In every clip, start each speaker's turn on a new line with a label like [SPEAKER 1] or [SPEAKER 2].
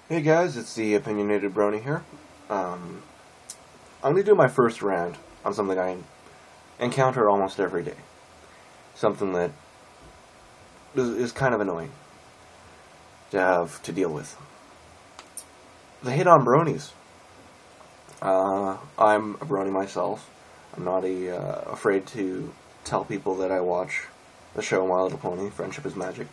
[SPEAKER 1] Hey guys, it's the opinionated Brony here. I'm going to do my first rant on something I encounter almost every day. Something that is kind of annoying to have to deal with. The hate on bronies. I'm a brony myself. I'm not afraid to tell people that I watch the show My Little Pony, Friendship is Magic.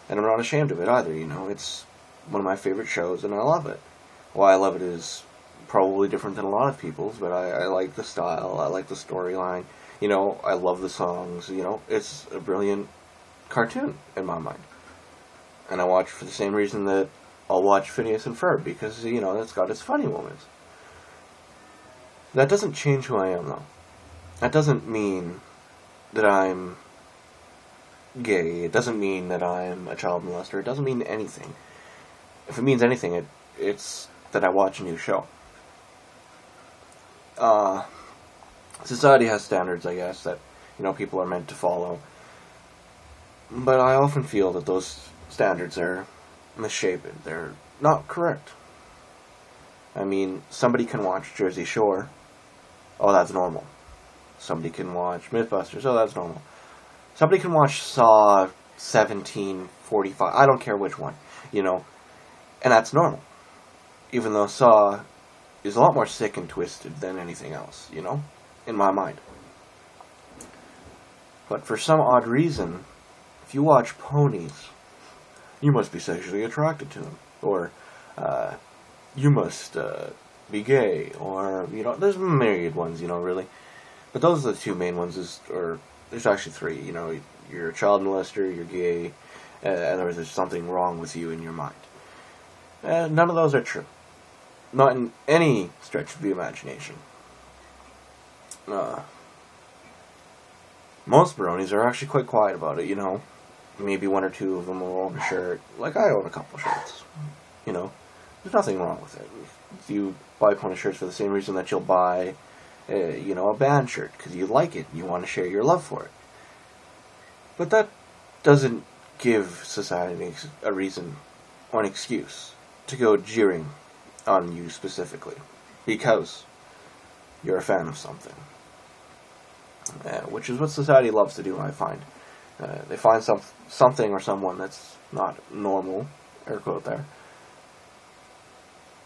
[SPEAKER 1] And I'm not ashamed of it either, it's one of my favorite shows, and I love it. Why I love it is probably different than a lot of people's, but I like the style, I like the storyline, I love the songs, it's a brilliant cartoon in my mind. And I watch for the same reason that I'll watch Phineas and Ferb, because, it's got its funny moments. That doesn't change who I am, though. That doesn't mean that I'm gay, it doesn't mean that I'm a child molester, it doesn't mean anything. If it means anything, it's that I watch a new show. Society has standards, I guess, that, people are meant to follow. But I often feel that those standards are misshapen. They're not correct. I mean, somebody can watch Jersey Shore. Oh, that's normal. Somebody can watch Mythbusters. Oh, that's normal. Somebody can watch Saw 1745. I don't care which one, And that's normal. Even though Saw is a lot more sick and twisted than anything else, in my mind. But for some odd reason, if you watch ponies, you must be sexually attracted to them. Or, you must be gay. Or, there's myriad ones, really. But those are the two main ones, or there's actually three. You're a child molester, you're gay, and there's something wrong with you in your mind. None of those are true. Not in any stretch of the imagination. Most bronies are actually quite quiet about it, Maybe one or two of them will own a shirt. Like, I own a couple shirts. There's nothing wrong with it. You buy pony shirts for the same reason that you'll buy, a band shirt, because you like it, you want to share your love for it. But that doesn't give society a reason or an excuse to go jeering on you specifically because you're a fan of something, which is what society loves to do. I find they find something or someone that's not normal, air quote there,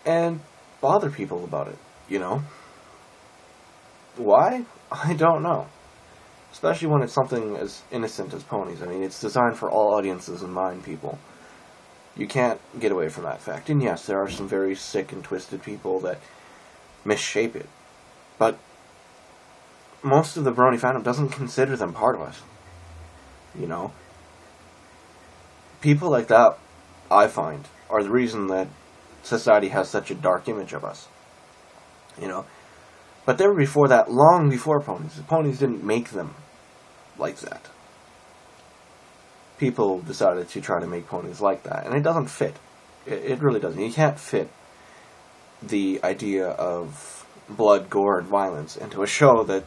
[SPEAKER 1] and bother people about it. Why? I don't know. Especially when it's something as innocent as ponies. I mean, it's designed for all audiences and mind people. You can't get away from that fact. And yes, there are some very sick and twisted people that misshape it. But most of the brony fandom doesn't consider them part of us. People like that, I find, are the reason that society has such a dark image of us. But they were before that, long before ponies. The ponies didn't make them like that. People decided to try to make ponies like that, and it doesn't fit. It really doesn't. You can't fit the idea of blood, gore, and violence into a show that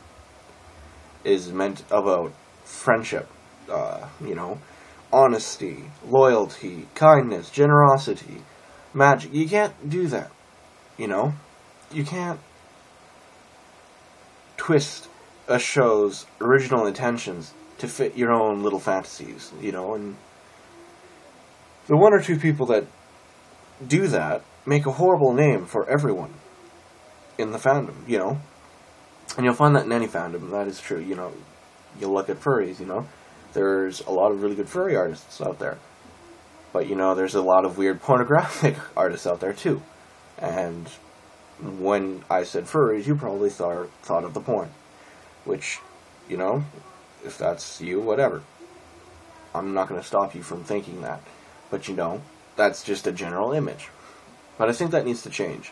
[SPEAKER 1] is meant about friendship, honesty, loyalty, kindness, generosity, magic. You can't do that, You can't twist a show's original intentions to fit your own little fantasies, and the one or two people that do that make a horrible name for everyone in the fandom, and you'll find that in any fandom, that is true, you'll look at furries, there's a lot of really good furry artists out there, but, there's a lot of weird pornographic artists out there, too, and when I said furries, you probably thought of the porn, which, if that's you, whatever. I'm not going to stop you from thinking that. But, that's just a general image. But I think that needs to change.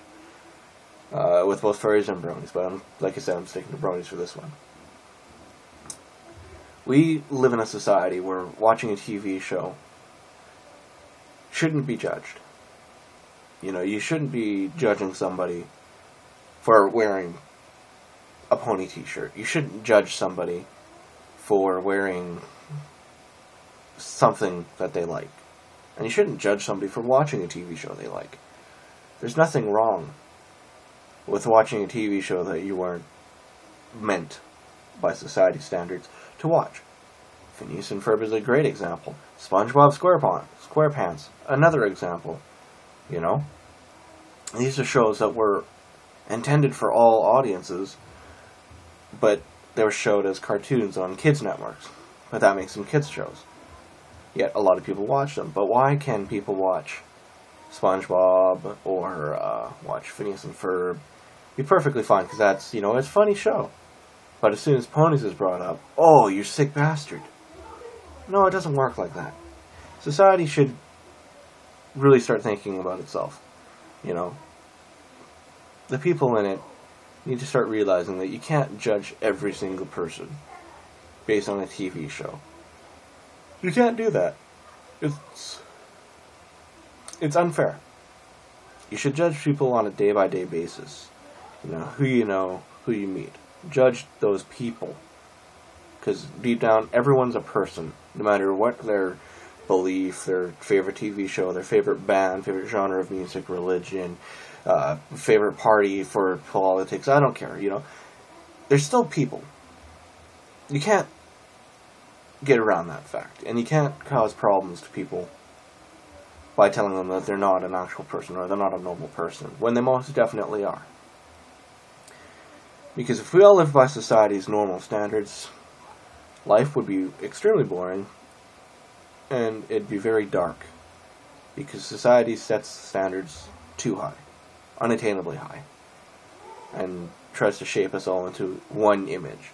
[SPEAKER 1] With both furries and bronies. But, like I said, I'm sticking to bronies for this one. We live in a society where watching a TV show shouldn't be judged. You shouldn't be judging somebody for wearing a pony t-shirt. You shouldn't judge somebody for wearing something that they like. And you shouldn't judge somebody for watching a TV show they like. There's nothing wrong with watching a TV show that you weren't meant by society standards to watch. Phineas and Ferb is a great example. SpongeBob SquarePants, another example. You know? These are shows that were intended for all audiences, but they were showed as cartoons on kids' networks. But that makes them kids' shows. Yet a lot of people watch them. But why can people watch SpongeBob or watch Phineas and Ferb? Be perfectly fine, because that's, it's a funny show. But as soon as ponies is brought up, oh, you sick bastard. No, it doesn't work like that. Society should really start thinking about itself. The people in it need to start realizing that you can't judge every single person based on a TV show. You can't do that. It's unfair. You should judge people on a day-by-day basis. Who you meet. Judge those people. Because deep down, everyone's a person. No matter what their belief, their favorite TV show, their favorite band, favorite genre of music, religion, favorite party for politics, I don't care, They're still people. You can't get around that fact. And you can't cause problems to people by telling them that they're not an actual person or they're not a normal person, when they most definitely are. Because if we all lived by society's normal standards, life would be extremely boring, and it'd be very dark. Because society sets standards too high, unattainably high, and tries to shape us all into one image.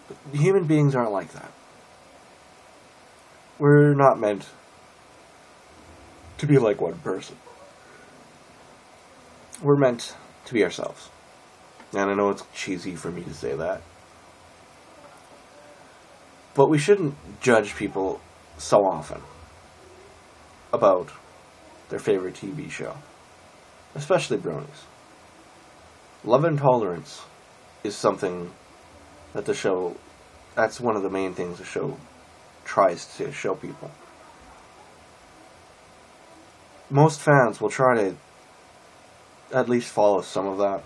[SPEAKER 1] But human beings aren't like that. We're not meant to be like one person. We're meant to be ourselves. And I know it's cheesy for me to say that. But we shouldn't judge people so often about their favorite TV show. Especially bronies. Love and tolerance is something that the show, that's one of the main things the show tries to show people. Most fans will try to at least follow some of that.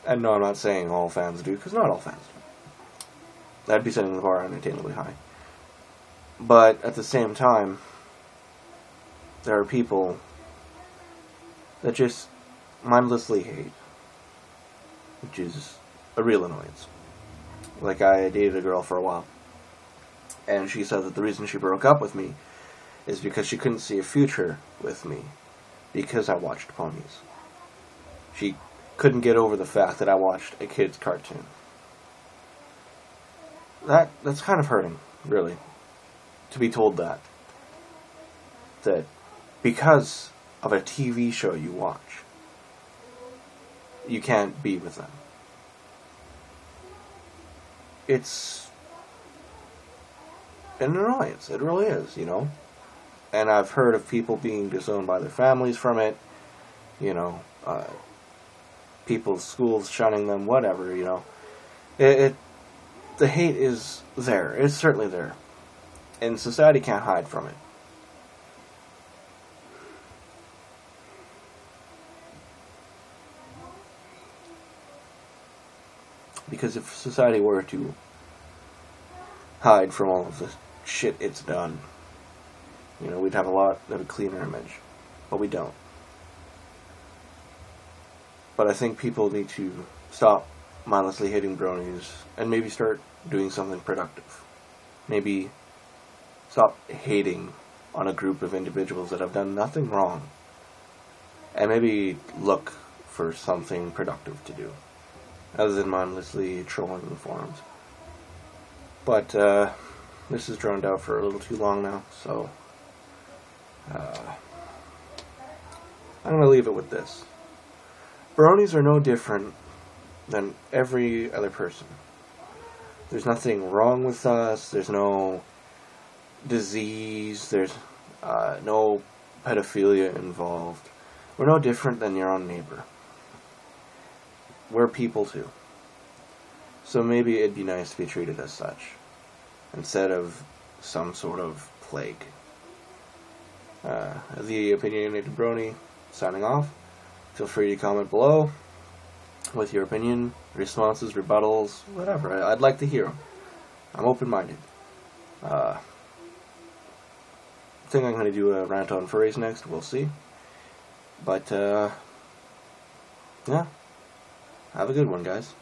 [SPEAKER 1] And no, I'm not saying all fans do, because not all fans do. That'd be setting the bar unattainably high. But at the same time, there are people that just mindlessly hate, which is a real annoyance. Like, I dated a girl for a while, and she said that the reason she broke up with me is because she couldn't see a future with me because I watched ponies. She couldn't get over the fact that I watched a kid's cartoon. That's kind of hurting, really, to be told that because of a TV show you watch, you can't be with them. It's an annoyance. It really is, And I've heard of people being disowned by their families from it, people's schools shunning them, whatever, The hate is there. It's certainly there. And society can't hide from it. Because if society were to hide from all of the shit it's done, we'd have a lot of a cleaner image. But we don't. But I think people need to stop mindlessly hating bronies and maybe start doing something productive. Maybe stop hating on a group of individuals that have done nothing wrong, and maybe look for something productive to do, other than mindlessly trolling the forums. But this has droned out for a little too long now, so I'm going to leave it with this. Bronies are no different than every other person. There's nothing wrong with us. There's no disease. There's no pedophilia involved. We're no different than your own neighbor. We're people too. So maybe it'd be nice to be treated as such, instead of some sort of plague. The Opinionated Brony, signing off. Feel free to comment below with your opinion, responses, rebuttals, whatever. I'd like to hear them. I'm open-minded. I think I'm going to do a rant on furries next. We'll see. But, yeah. Have a good one, guys.